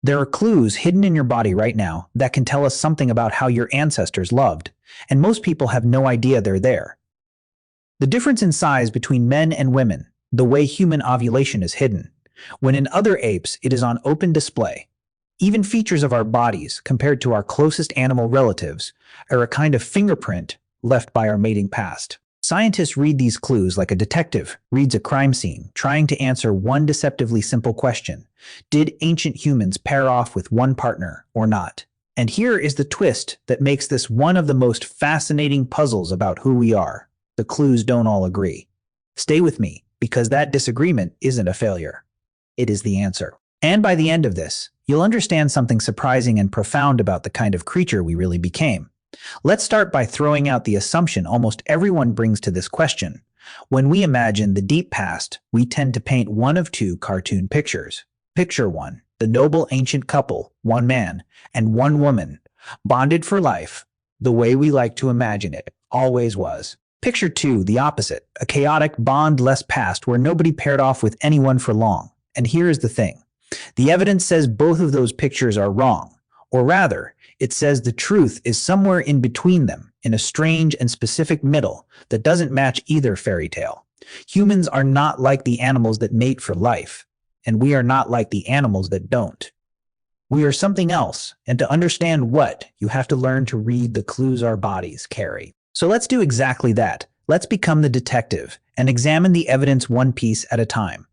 There are clues hidden in your body right now that can tell us something about how your ancestors loved, and most people have no idea they're there. The difference in size between men and women, the way human ovulation is hidden, when in other apes it is on open display. Even features of our bodies, compared to our closest animal relatives, are a kind of fingerprint left by our mating past. Scientists read these clues like a detective reads a crime scene, trying to answer one deceptively simple question: did ancient humans pair off with one partner or not? And here is the twist that makes this one of the most fascinating puzzles about who we are. The clues don't all agree. Stay with me, because that disagreement isn't a failure. It is the answer. And by the end of this, you'll understand something surprising and profound about the kind of creature we really became. Let's start by throwing out the assumption almost everyone brings to this question. When we imagine the deep past, we tend to paint one of two cartoon pictures. Picture 1, the noble ancient couple, one man and one woman, bonded for life, the way we like to imagine it always was. Picture 2, the opposite, a chaotic, bond-less past where nobody paired off with anyone for long. And here is the thing. The evidence says both of those pictures are wrong. Or rather, it says the truth is somewhere in between them, in a strange and specific middle that doesn't match either fairy tale. Humans are not like the animals that mate for life, and we are not like the animals that don't. We are something else, and to understand what, you have to learn to read the clues our bodies carry. So let's do exactly that. Let's become the detective and examine the evidence one piece at a time.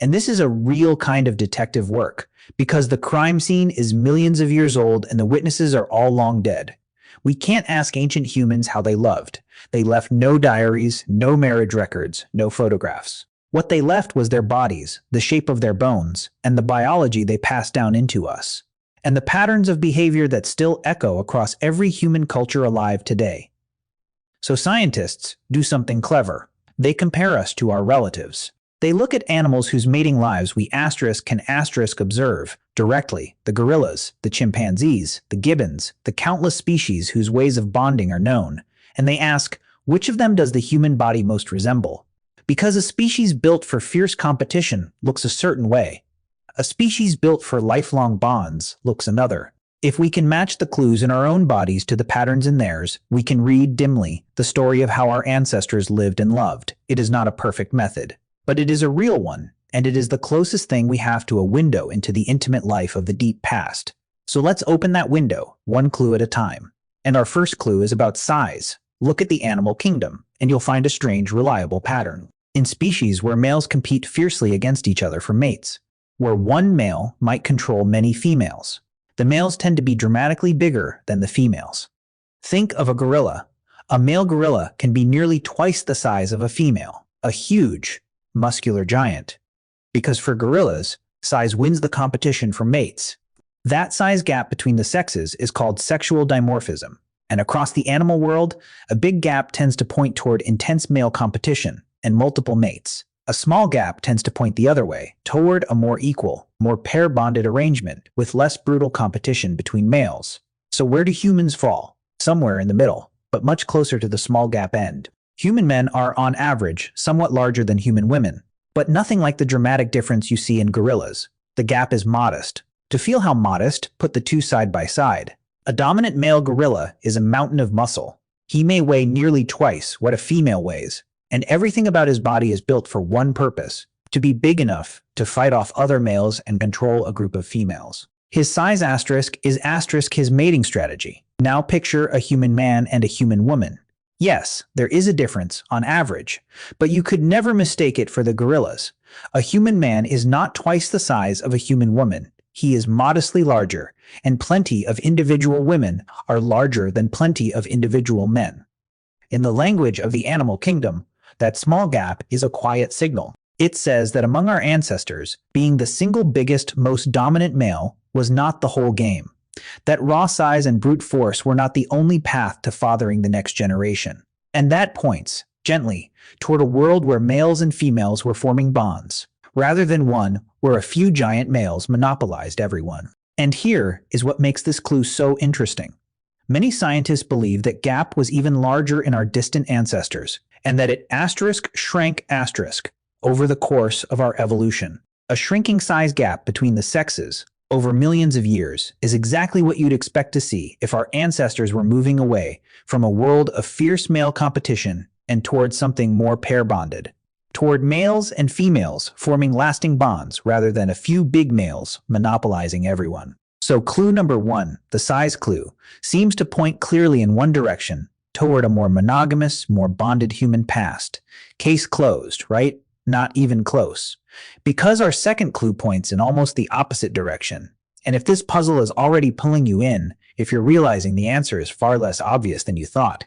And this is a real kind of detective work, because the crime scene is millions of years old and the witnesses are all long dead. We can't ask ancient humans how they loved. They left no diaries, no marriage records, no photographs. What they left was their bodies, the shape of their bones, and the biology they passed down into us, and the patterns of behavior that still echo across every human culture alive today. So scientists do something clever. They compare us to our relatives. They look at animals whose mating lives we can observe directly: the gorillas, the chimpanzees, the gibbons, the countless species whose ways of bonding are known, and they ask, which of them does the human body most resemble? Because a species built for fierce competition looks a certain way. A species built for lifelong bonds looks another. If we can match the clues in our own bodies to the patterns in theirs, we can read dimly the story of how our ancestors lived and loved. It is not a perfect method, but it is a real one, and it is the closest thing we have to a window into the intimate life of the deep past. So let's open that window, one clue at a time. And our first clue is about size. Look at the animal kingdom, and you'll find a strange, reliable pattern. In species where males compete fiercely against each other for mates, where one male might control many females, the males tend to be dramatically bigger than the females. Think of a gorilla. A male gorilla can be nearly twice the size of a female, a huge, muscular giant. Because for gorillas, size wins the competition for mates. That size gap between the sexes is called sexual dimorphism, and across the animal world, a big gap tends to point toward intense male competition and multiple mates. A small gap tends to point the other way, toward a more equal, more pair-bonded arrangement with less brutal competition between males. So where do humans fall? Somewhere in the middle, but much closer to the small gap end. Human men are, on average, somewhat larger than human women, but nothing like the dramatic difference you see in gorillas. The gap is modest. To feel how modest, put the two side by side. A dominant male gorilla is a mountain of muscle. He may weigh nearly twice what a female weighs, and everything about his body is built for one purpose: to be big enough to fight off other males and control a group of females. His size asterisk is asterisk his mating strategy. Now picture a human man and a human woman. Yes, there is a difference, on average, but you could never mistake it for the gorillas. A human man is not twice the size of a human woman. He is modestly larger, and plenty of individual women are larger than plenty of individual men. In the language of the animal kingdom, that small gap is a quiet signal. It says that among our ancestors, being the single biggest, most dominant male was not the whole game. That raw size and brute force were not the only path to fathering the next generation. And that points, gently, toward a world where males and females were forming bonds, rather than one where a few giant males monopolized everyone. And here is what makes this clue so interesting. Many scientists believe that gap was even larger in our distant ancestors, and that it shrank over the course of our evolution. A shrinking size gap between the sexes over millions of years is exactly what you'd expect to see if our ancestors were moving away from a world of fierce male competition and toward something more pair-bonded, toward males and females forming lasting bonds rather than a few big males monopolizing everyone. So clue number 1, the size clue, seems to point clearly in one direction, toward a more monogamous, more bonded human past. Case closed, right? Not even close. Because our second clue points in almost the opposite direction. And if this puzzle is already pulling you in, if you're realizing the answer is far less obvious than you thought,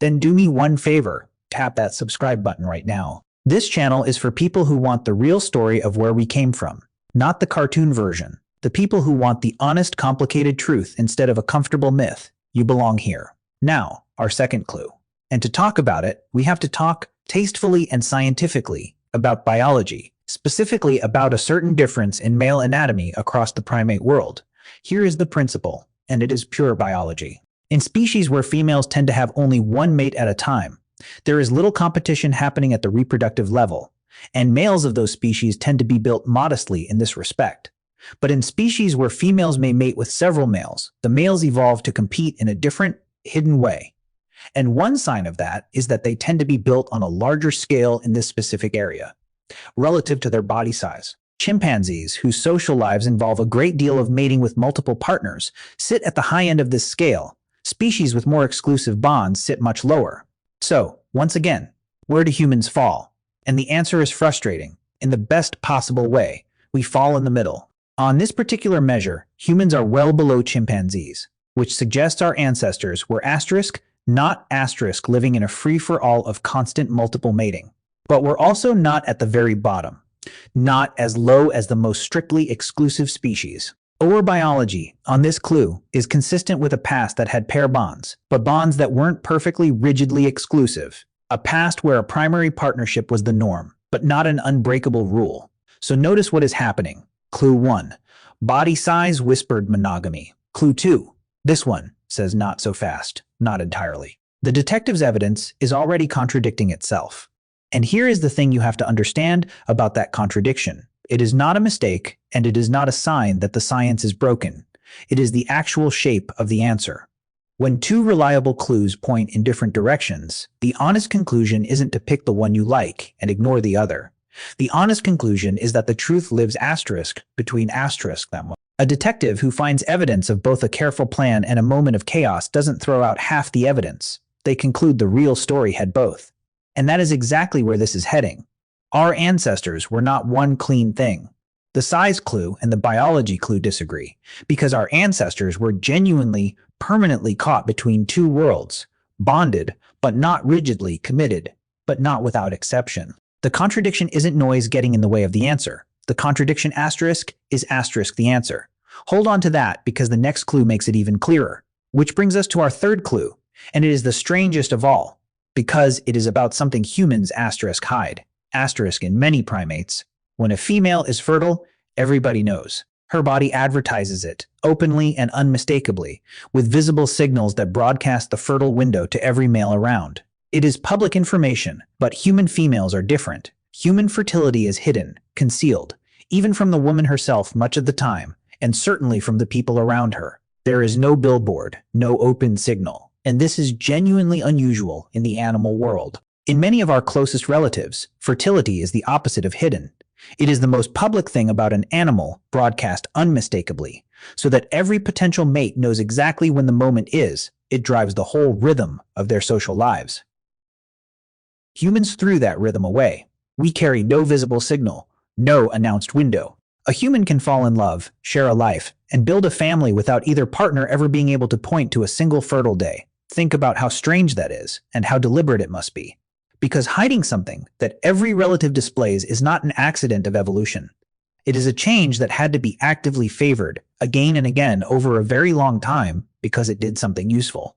then do me one favor, tap that subscribe button right now. This channel is for people who want the real story of where we came from, not the cartoon version. The people who want the honest, complicated truth instead of a comfortable myth. You belong here. Now, our second clue. And to talk about it, we have to talk tastefully and scientifically about biology, specifically about a certain difference in male anatomy across the primate world. Here is the principle, and it is pure biology. In species where females tend to have only one mate at a time, there is little competition happening at the reproductive level, and males of those species tend to be built modestly in this respect. But in species where females may mate with several males, the males evolve to compete in a different, hidden way. And one sign of that is that they tend to be built on a larger scale in this specific area, relative to their body size. Chimpanzees, whose social lives involve a great deal of mating with multiple partners, sit at the high end of this scale. Species with more exclusive bonds sit much lower. So, once again, where do humans fall? And the answer is frustrating. In the best possible way, we fall in the middle. On this particular measure, humans are well below chimpanzees, which suggests our ancestors were not living in a free-for-all of constant multiple mating. But we're also not at the very bottom, not as low as the most strictly exclusive species. Our biology, on this clue, is consistent with a past that had pair bonds, but bonds that weren't perfectly rigidly exclusive. A past where a primary partnership was the norm, but not an unbreakable rule. So notice what is happening. Clue 1. Body size whispered monogamy. Clue 2. This one says not so fast, not entirely. The detective's evidence is already contradicting itself. And here is the thing you have to understand about that contradiction. It is not a mistake, and it is not a sign that the science is broken. It is the actual shape of the answer. When two reliable clues point in different directions, the honest conclusion isn't to pick the one you like and ignore the other. The honest conclusion is that the truth lives between them. A detective who finds evidence of both a careful plan and a moment of chaos doesn't throw out half the evidence. They conclude the real story had both. And that is exactly where this is heading. Our ancestors were not one clean thing. The size clue and the biology clue disagree, because our ancestors were genuinely, permanently caught between two worlds, bonded, but not rigidly committed, but not without exception. The contradiction isn't noise getting in the way of the answer. The contradiction is the answer. Hold on to that because the next clue makes it even clearer. Which brings us to our third clue, and it is the strangest of all, because it is about something humans hide. In many primates, when a female is fertile, everybody knows. Her body advertises it, openly and unmistakably, with visible signals that broadcast the fertile window to every male around. It is public information, but human females are different. Human fertility is hidden, concealed, even from the woman herself much of the time, and certainly from the people around her. There is no billboard, no open signal, and this is genuinely unusual in the animal world. In many of our closest relatives, fertility is the opposite of hidden. It is the most public thing about an animal broadcast unmistakably, so that every potential mate knows exactly when the moment is. It drives the whole rhythm of their social lives. Humans threw that rhythm away. We carry no visible signal, no announced window. A human can fall in love, share a life, and build a family without either partner ever being able to point to a single fertile day. Think about how strange that is, and how deliberate it must be. Because hiding something that every relative displays is not an accident of evolution. It is a change that had to be actively favored again and again over a very long time because it did something useful.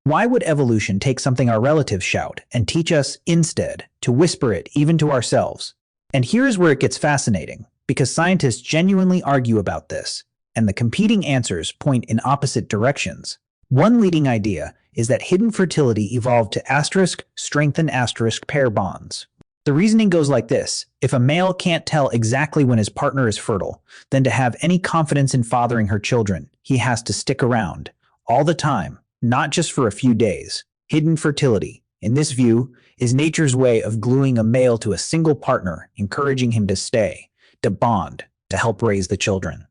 Why would evolution take something our relatives shout and teach us instead to whisper it even to ourselves? And here's where it gets fascinating, because scientists genuinely argue about this, and the competing answers point in opposite directions. One leading idea is that hidden fertility evolved to strengthen pair bonds. The reasoning goes like this. If a male can't tell exactly when his partner is fertile, then to have any confidence in fathering her children, he has to stick around all the time, not just for a few days. Hidden fertility, in this view, is nature's way of gluing a male to a single partner, encouraging him to stay, to bond, to help raise the children.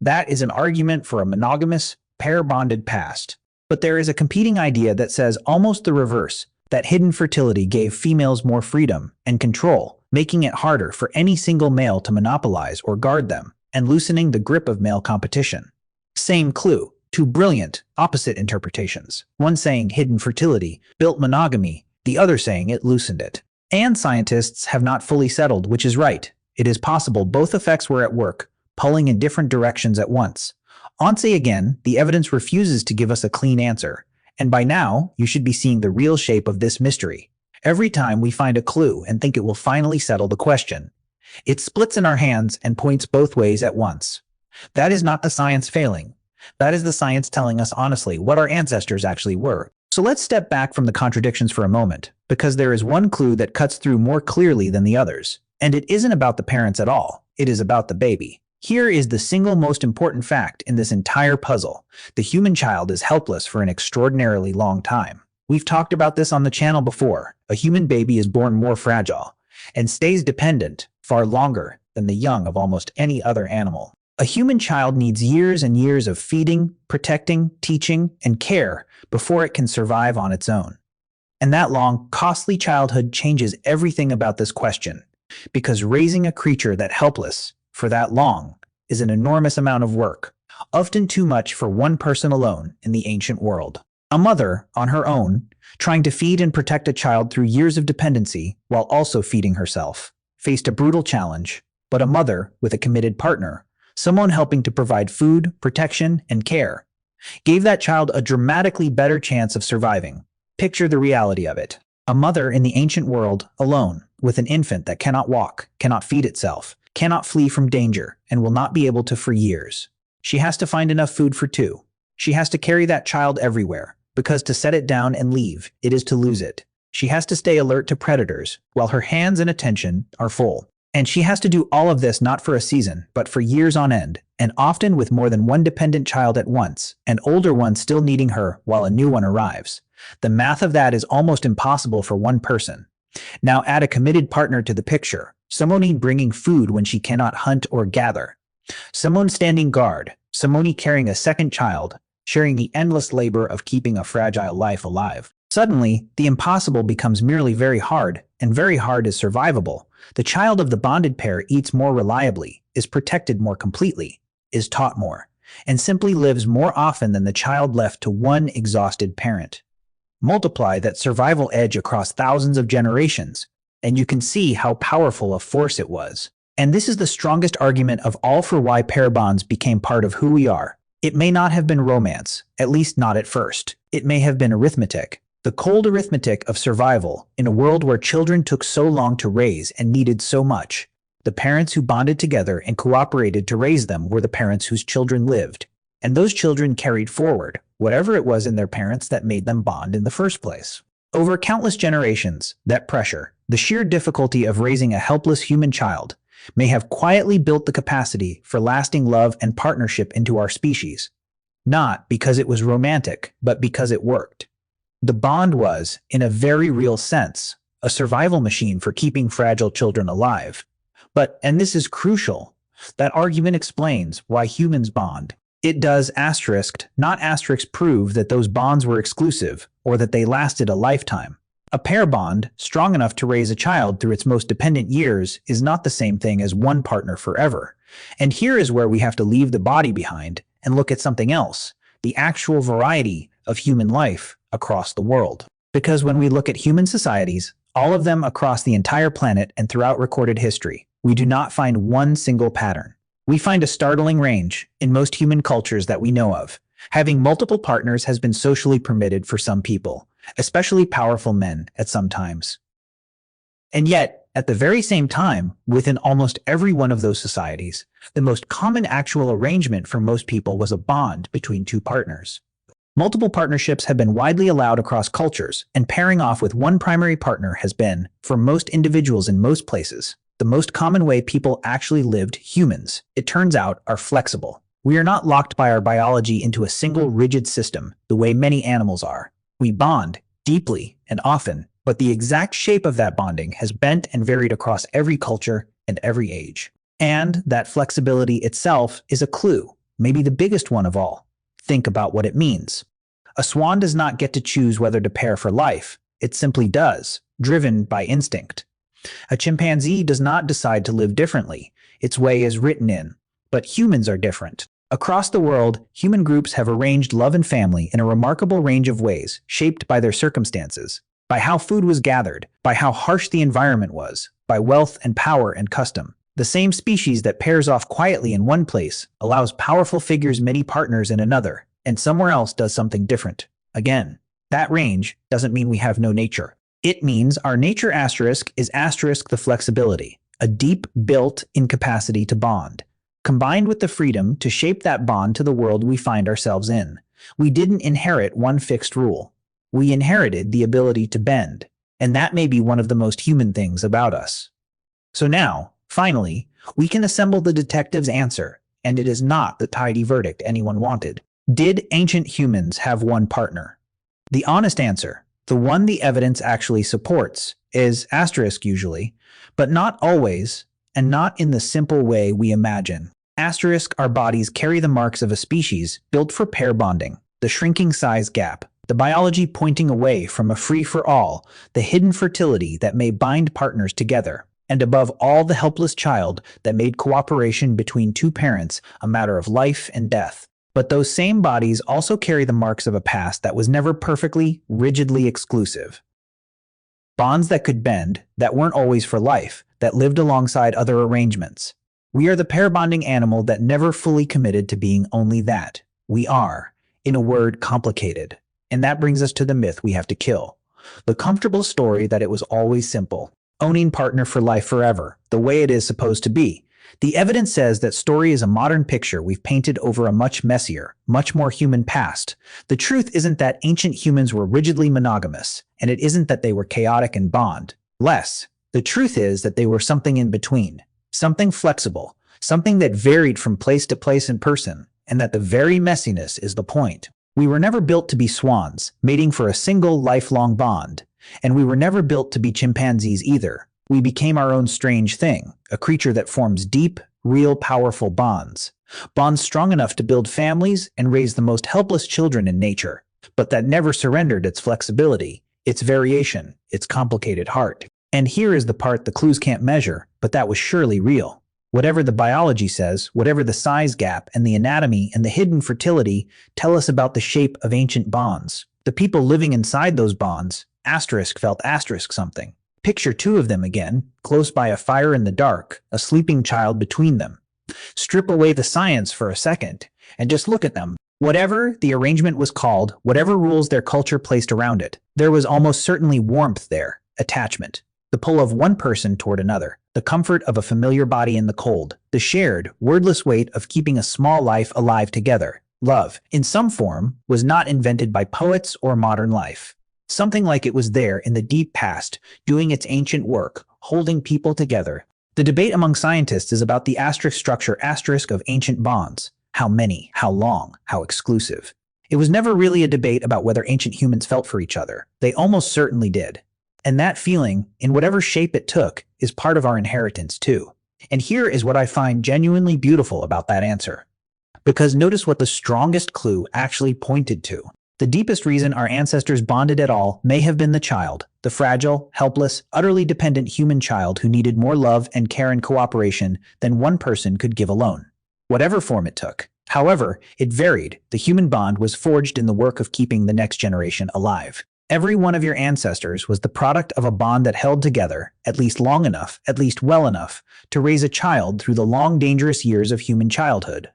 That is an argument for a monogamous, pair-bonded past. But there is a competing idea that says almost the reverse, that hidden fertility gave females more freedom and control, making it harder for any single male to monopolize or guard them, and loosening the grip of male competition. Same clue, two brilliant, opposite interpretations. One saying hidden fertility built monogamy, the other saying it loosened it. And scientists have not fully settled which is right. It is possible both effects were at work, pulling in different directions at once. Once again, the evidence refuses to give us a clean answer, and by now, you should be seeing the real shape of this mystery. Every time we find a clue and think it will finally settle the question, it splits in our hands and points both ways at once. That is not the science failing. That is the science telling us honestly what our ancestors actually were. So let's step back from the contradictions for a moment, because there is one clue that cuts through more clearly than the others, and it isn't about the parents at all. It is about the baby. Here is the single most important fact in this entire puzzle. The human child is helpless for an extraordinarily long time. We've talked about this on the channel before. A human baby is born more fragile and stays dependent far longer than the young of almost any other animal. A human child needs years and years of feeding, protecting, teaching, and care before it can survive on its own. And that long, costly childhood changes everything about this question, because raising a creature that helpless for that long is an enormous amount of work, often too much for one person alone in the ancient world. A mother, on her own, trying to feed and protect a child through years of dependency while also feeding herself, faced a brutal challenge, but a mother with a committed partner, someone helping to provide food, protection, and care, gave that child a dramatically better chance of surviving. Picture the reality of it. A mother in the ancient world, alone, with an infant that cannot walk, cannot feed itself, cannot flee from danger, and will not be able to for years. She has to find enough food for two. She has to carry that child everywhere, because to set it down and leave, it is to lose it. She has to stay alert to predators, while her hands and attention are full. And she has to do all of this not for a season, but for years on end, and often with more than one dependent child at once, an older one still needing her while a new one arrives. The math of that is almost impossible for one person. Now add a committed partner to the picture, someone bringing food when she cannot hunt or gather, someone standing guard, someone carrying a second child, sharing the endless labor of keeping a fragile life alive. Suddenly, the impossible becomes merely very hard, and very hard is survivable. The child of the bonded pair eats more reliably, is protected more completely, is taught more, and simply lives more often than the child left to one exhausted parent. Multiply that survival edge across thousands of generations, and you can see how powerful a force it was. And this is the strongest argument of all for why pair bonds became part of who we are. It may not have been romance, at least not at first. It may have been arithmetic, the cold arithmetic of survival in a world where children took so long to raise and needed so much. The parents who bonded together and cooperated to raise them were the parents whose children lived, and those children carried forward whatever it was in their parents that made them bond in the first place. Over countless generations, that pressure, the sheer difficulty of raising a helpless human child, may have quietly built the capacity for lasting love and partnership into our species. Not because it was romantic, but because it worked. The bond was, in a very real sense, a survival machine for keeping fragile children alive. But, and this is crucial, that argument explains why humans bond. It does not prove that those bonds were exclusive or that they lasted a lifetime. A pair bond, strong enough to raise a child through its most dependent years, is not the same thing as one partner forever. And here is where we have to leave the body behind and look at something else, the actual variety of human life across the world. Because when we look at human societies, all of them across the entire planet and throughout recorded history, we do not find one single pattern. We find a startling range in most human cultures that we know of. Having multiple partners has been socially permitted for some people, especially powerful men at some times. And yet, at the very same time, within almost every one of those societies, the most common actual arrangement for most people was a bond between two partners. Multiple partnerships have been widely allowed across cultures, and pairing off with one primary partner has been, for most individuals in most places, the most common way people actually lived. Humans, it turns out, are flexible. We are not locked by our biology into a single rigid system, the way many animals are. We bond, deeply and often, but the exact shape of that bonding has bent and varied across every culture and every age. And that flexibility itself is a clue, maybe the biggest one of all. Think about what it means. A swan does not get to choose whether to pair for life. It simply does, driven by instinct. A chimpanzee does not decide to live differently. Its way is written in. But humans are different. Across the world, human groups have arranged love and family in a remarkable range of ways, shaped by their circumstances, by how food was gathered, by how harsh the environment was, by wealth and power and custom. The same species that pairs off quietly in one place allows powerful figures many partners in another, and somewhere else does something different. Again, that range doesn't mean we have no nature. It means our nature asterisk is asterisk the flexibility, a deep built-in capacity to bond, combined with the freedom to shape that bond to the world we find ourselves in. We didn't inherit one fixed rule. We inherited the ability to bend, and that may be one of the most human things about us. So now, finally, we can assemble the detective's answer, and it is not the tidy verdict anyone wanted. Did ancient humans have one partner? The honest answer, the one the evidence actually supports, is asterisk usually, but not always, and not in the simple way we imagine. Asterisk, our bodies carry the marks of a species built for pair bonding, the shrinking size gap, the biology pointing away from a free-for-all, the hidden fertility that may bind partners together, and above all the helpless child that made cooperation between two parents a matter of life and death. But those same bodies also carry the marks of a past that was never perfectly, rigidly exclusive. Bonds that could bend, that weren't always for life, that lived alongside other arrangements. We are the pair bonding animal that never fully committed to being only that. We are, in a word, complicated. And that brings us to the myth we have to kill. The comfortable story that it was always simple. Owning partner for life forever, the way it is supposed to be. The evidence says that story is a modern picture we've painted over a much messier, much more human past. The truth isn't that ancient humans were rigidly monogamous, and it isn't that they were chaotic and bond. Less, the truth is that they were something in between, something flexible, something that varied from place to place and person, and that the very messiness is the point. We were never built to be swans, mating for a single lifelong bond. And we were never built to be chimpanzees either. We became our own strange thing, a creature that forms deep, real, powerful bonds. Bonds strong enough to build families and raise the most helpless children in nature, but that never surrendered its flexibility, its variation, its complicated heart. And here is the part the clues can't measure, but that was surely real. Whatever the biology says, whatever the size gap and the anatomy and the hidden fertility tell us about the shape of ancient bonds, the people living inside those bonds, asterisk felt asterisk something. Picture two of them again, close by a fire in the dark, a sleeping child between them. Strip away the science for a second, and just look at them. Whatever the arrangement was called, whatever rules their culture placed around it, there was almost certainly warmth there, attachment. The pull of one person toward another, the comfort of a familiar body in the cold, the shared, wordless weight of keeping a small life alive together. Love, in some form, was not invented by poets or modern life. Something like it was there in the deep past, doing its ancient work, holding people together. The debate among scientists is about the asterisk structure asterisk of ancient bonds. How many, how long, how exclusive. It was never really a debate about whether ancient humans felt for each other. They almost certainly did. And that feeling, in whatever shape it took, is part of our inheritance too. And here is what I find genuinely beautiful about that answer. Because notice what the strongest clue actually pointed to. The deepest reason our ancestors bonded at all may have been the child, the fragile, helpless, utterly dependent human child who needed more love and care and cooperation than one person could give alone. Whatever form it took. However, it varied. The human bond was forged in the work of keeping the next generation alive. Every one of your ancestors was the product of a bond that held together, at least long enough, at least well enough, to raise a child through the long, dangerous years of human childhood.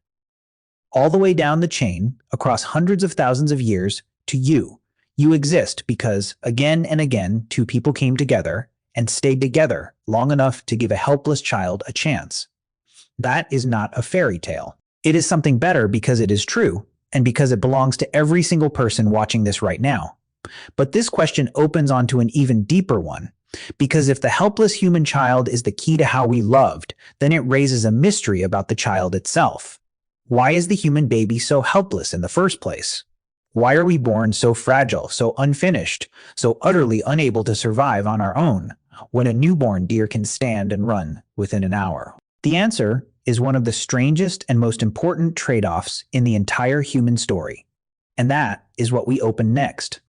All the way down the chain, across hundreds of thousands of years, to you. You exist because, again and again, two people came together and stayed together long enough to give a helpless child a chance. That is not a fairy tale. It is something better because it is true, and because it belongs to every single person watching this right now. But this question opens onto an even deeper one, because if the helpless human child is the key to how we loved, then it raises a mystery about the child itself. Why is the human baby so helpless in the first place? Why are we born so fragile, so unfinished, so utterly unable to survive on our own, when a newborn deer can stand and run within an hour? The answer is one of the strangest and most important trade-offs in the entire human story. And that is what we open next.